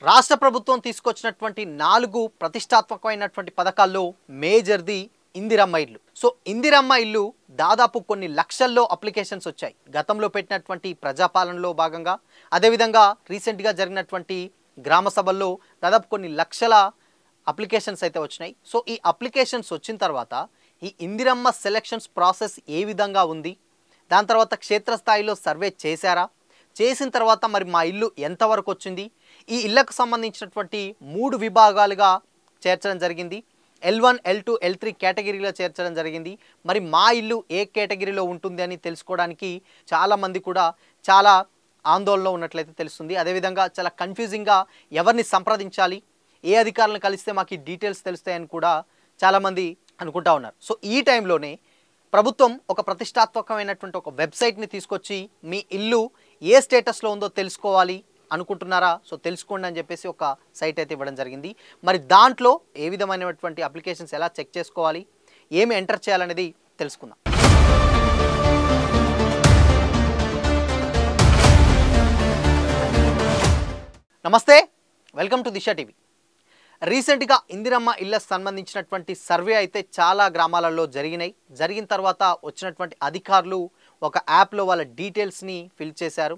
రాష్ట్ర ప్రభుత్వం తీసుకొచ్చినటువంటి 4 ప్రతిష్టాత్మకమైనటువంటి పథకాల్లో మేజర్‌ది ఇందిరమ్మ ఇల్లు. సో ఇందిరమ్మ ఇల్లు దాదాపు కొన్ని లక్షల్లో అప్లికేషన్స్ వచ్చాయి. గతంలో పెట్టినటువంటి ప్రజాపాలనలో భాగంగా అదేవిధంగా రీసెంట్‌గా జరిగినటువంటి గ్రామ సభల్లో దాదాపు కొన్ని లక్షల అప్లికేషన్స్ అయితే వచ్చినాయి. సో ఈ అప్లికేషన్స్ వచ్చిన తర్వాత ఈ ఇందిరమ్మ సెలక్షన్స్ ప్రాసెస్ ఏ విధంగా ఉంది? దాని తర్వాత క్షేత్రస్థాయిలో సర్వే చేశారా? చేసిన తర్వాత మరి మా ఇల్లు ఎంతవరకు వచ్చింది? ఈ ఇళ్లకు సంబంధించినటువంటి 3 విభాగాలుగా చేర్చడం జరిగింది. L1, L2, L3 కేటగిరీలో చేర్చడం జరిగింది. మరి మా ఇల్లు ఏ కేటగిరీలో ఉంటుంది అని తెలుసుకోవడానికి చాలామంది కూడా చాలా ఆందోళనలో ఉన్నట్లయితే తెలుస్తుంది. అదేవిధంగా చాలా కన్ఫ్యూజింగ్గా ఎవరిని సంప్రదించాలి, ఏ అధికారులను కలిస్తే మాకు ఈ డీటెయిల్స్ తెలుస్తాయని కూడా చాలామంది అనుకుంటా ఉన్నారు. సో ఈ టైంలోనే ప్రభుత్వం ఒక ప్రతిష్టాత్మకమైనటువంటి ఒక వెబ్సైట్ని తీసుకొచ్చి మీ ఇల్లు ఏ స్టేటస్లో ఉందో తెలుసుకోవాలి అనుకుంటున్నారా? సో తెలుసుకోండి అని చెప్పేసి ఒక సైట్ అయితే ఇవ్వడం జరిగింది. మరి దాంట్లో ఏ విధమైనటువంటి అప్లికేషన్స్ ఎలా చెక్ చేసుకోవాలి, ఏమి ఎంటర్ చేయాలనేది తెలుసుకుందాం. నమస్తే, వెల్కమ్ టు దిశ టీవీ. రీసెంట్గా ఇందిరమ్మ ఇళ్లకు సంబంధించినటువంటి సర్వే అయితే చాలా గ్రామాలలో జరిగిన తర్వాత వచ్చినటువంటి అధికారులు ఒక యాప్లో వాళ్ళ డీటెయిల్స్ని ఫిల్ చేశారు.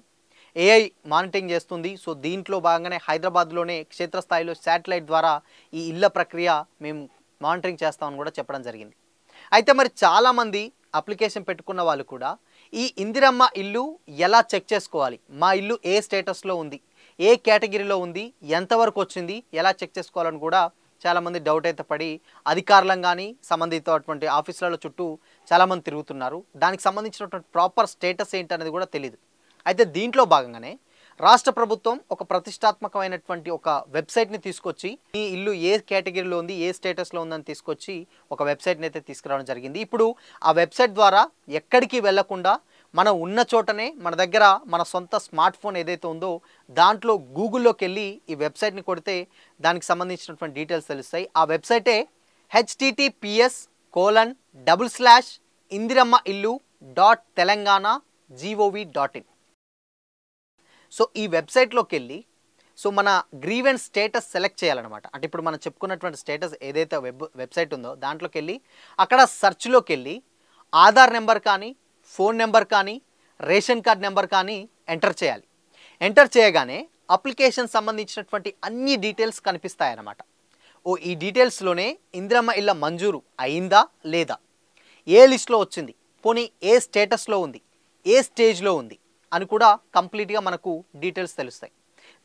ఏఐ మానిటరింగ్ చేస్తుంది. సో దీంట్లో భాగంగానే హైదరాబాద్లోనే క్షేత్రస్థాయిలో శాటిలైట్ ద్వారా ఈ ఇళ్ల ప్రక్రియ మేము మానిటరింగ్ చేస్తామని కూడా చెప్పడం జరిగింది. అయితే మరి చాలామంది అప్లికేషన్ పెట్టుకున్న వాళ్ళు కూడా ఈ ఇందిరమ్మ ఇల్లు ఎలా చెక్ చేసుకోవాలి, మా ఇల్లు ఏ స్టేటస్లో ఉంది, ఏ కేటగిరీలో ఉంది, ఎంతవరకు వచ్చింది, ఎలా చెక్ చేసుకోవాలని కూడా చాలామంది డౌట్ అయితే పడి అధికారులను కానీ సంబంధితమైనటువంటి ఆఫీసులలో చుట్టూ చాలామంది తిరుగుతున్నారు. దానికి సంబంధించినటువంటి ప్రాపర్ స్టేటస్ ఏంటనేది కూడా తెలియదు. అయితే దీంట్లో భాగంగానే రాష్ట్ర ప్రభుత్వం ఒక ప్రతిష్టాత్మకమైనటువంటి ఒక వెబ్సైట్ని తీసుకొచ్చి ఈ ఇల్లు ఏ కేటగిరీలో ఉంది, ఏ స్టేటస్లో ఉందని తీసుకొచ్చి ఒక వెబ్సైట్ని అయితే తీసుకురావడం జరిగింది. ఇప్పుడు ఆ వెబ్సైట్ ద్వారా ఎక్కడికి వెళ్లకుండా మనం ఉన్న చోటనే మన దగ్గర మన సొంత స్మార్ట్ ఫోన్ ఏదైతే ఉందో దాంట్లో గూగుల్లోకి వెళ్ళి ఈ వెబ్సైట్ని కొడితే దానికి సంబంధించినటువంటి డీటెయిల్స్ తెలుస్తాయి. ఆ వెబ్సైటే https://indirammaillu.telangana.gov.in. సో ఈ వెబ్సైట్లోకి వెళ్ళి సో మన గ్రీవెన్స్ స్టేటస్ సెలెక్ట్ చేయాలన్నమాట. అంటే ఇప్పుడు మనం చెప్పుకున్నటువంటి స్టేటస్ ఏదైతే వెబ్సైట్ ఉందో దాంట్లోకి వెళ్ళి అక్కడ సెర్చ్లోకి వెళ్ళి ఆధార్ నెంబర్ కానీ, ఫోన్ నెంబర్ కానీ, రేషన్ కార్డ్ నెంబర్ కానీ ఎంటర్ చేయాలి. ఎంటర్ చేయగానే అప్లికేషన్ సంబంధించినటువంటి అన్ని డీటెయిల్స్ కనిపిస్తాయన్నమాట. ఈ డీటెయిల్స్లోనే ఇందిరమ్మ ఇళ్ళ మంజూరు అయిందా లేదా, ఏ లిస్ట్లో వచ్చింది, పోనీ ఏ స్టేటస్లో ఉంది, ఏ స్టేజ్లో ఉంది అని కూడా కంప్లీట్గా మనకు డీటెయిల్స్ తెలుస్తాయి.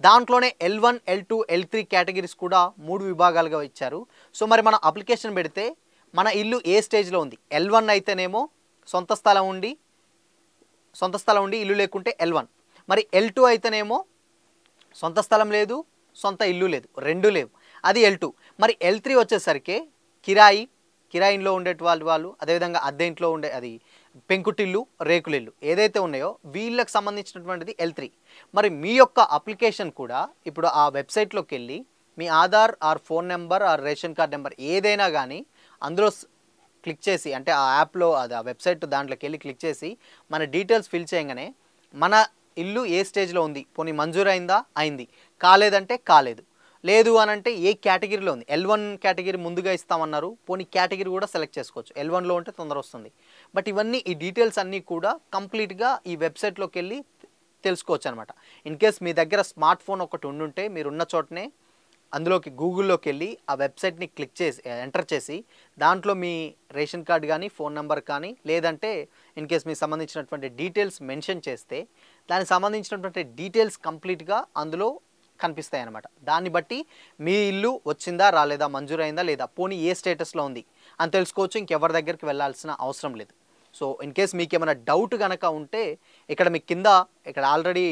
దాంట్లోనే L1, L2, L3 కేటగిరీస్ కూడా 3 విభాగాలుగా ఇచ్చారు. సో మరి మనం అప్లికేషన్ పెడితే మన ఇల్లు ఏ స్టేజ్లో ఉంది, L1 అయితేనేమో సొంత స్థలం ఉండి ఇల్లు లేకుంటే L1, మరి L2 అయితేనేమో సొంత స్థలం లేదు, సొంత ఇల్లు లేదు, రెండు లేవు, అది L2. మరి L3 వచ్చేసరికి కిరాయిలో ఉండే వాళ్ళు అదేవిధంగా అద్దె ఇంట్లో ఉండే అది పెంకుటిల్లు, రేకులిల్లు ఏదైతే ఉన్నాయో వీళ్ళకి సంబంధించినటువంటిది L3. మరి మీ యొక్క అప్లికేషన్ కూడా ఇప్పుడు ఆ వెబ్సైట్లోకి వెళ్ళి మీ Aadhaar or phone number or ration card number ఏదైనా కానీ అందులో క్లిక్ చేసి, అంటే ఆ యాప్లో అది ఆ వెబ్సైట్ దాంట్లోకి వెళ్ళి క్లిక్ చేసి మన డీటెయిల్స్ ఫిల్ చేయగానే మన ఇల్లు ఏ స్టేజ్లో ఉంది, పోనీ మంజూరు అయింది, కాలేదంటే కాలేదు, లేదు అని అంటే ఏ కేటగిరీలో ఉంది, L1 కేటగిరీ ముందుగా ఇస్తామన్నారు, పోనీ కేటగిరీ కూడా సెలెక్ట్ చేసుకోవచ్చు, L1లో ఉంటే తొందర వస్తుంది. బట్ ఇవన్నీ ఈ డీటెయిల్స్ అన్నీ కూడా కంప్లీట్గా ఈ వెబ్సైట్లోకి వెళ్ళి తెలుసుకోవచ్చు అనమాట. ఇన్ కేస్ మీ దగ్గర స్మార్ట్ ఫోన్ ఒకటి ఉండుంటే మీరున్న చోటనే అందులోకి గూగుల్లోకి వెళ్ళి ఆ వెబ్సైట్ని క్లిక్ చేసి ఎంటర్ చేసి దాంట్లో మీ రేషన్ కార్డ్ కానీ, ఫోన్ నెంబర్ కానీ, లేదంటే ఇన్ కేస్ మీకు సంబంధించినటువంటి డీటెయిల్స్ మెన్షన్ చేస్తే దానికి సంబంధించినటువంటి డీటెయిల్స్ కంప్లీట్గా అందులో కనిపిస్తాయి అన్నమాట. దాన్ని బట్టి మీ ఇల్లు వచ్చిందా రాలేదా, మంజూరైందా లేదా, పోనీ ఏ స్టేటస్లో ఉంది అని తెలుసుకోవచ్చు. ఇంకెవరి దగ్గరికి వెళ్ళాల్సిన అవసరం లేదు. సో ఇన్ కేస్ మీకు ఏమైనా డౌట్ కనుక ఉంటే ఇక్కడ మీకు కింద ఇక్కడ ఆల్రెడీ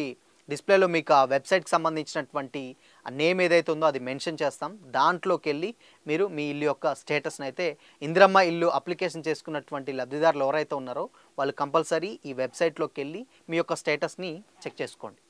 డిస్ప్లేలో మీకు ఆ వెబ్సైట్కి సంబంధించినటువంటి ఆ నేమ్ ఏదైతే ఉందో అది మెన్షన్ చేస్తాం. దాంట్లోకి వెళ్ళి మీరు మీ ఇల్లు యొక్క స్టేటస్ని అయితే ఇందిరమ్మ ఇల్లు అప్లికేషన్ చేసుకున్నటువంటి లబ్ధిదారులు ఎవరైతే ఉన్నారో వాళ్ళు కంపల్సరీ ఈ వెబ్సైట్లోకి వెళ్ళి మీ యొక్క స్టేటస్ని చెక్ చేసుకోండి.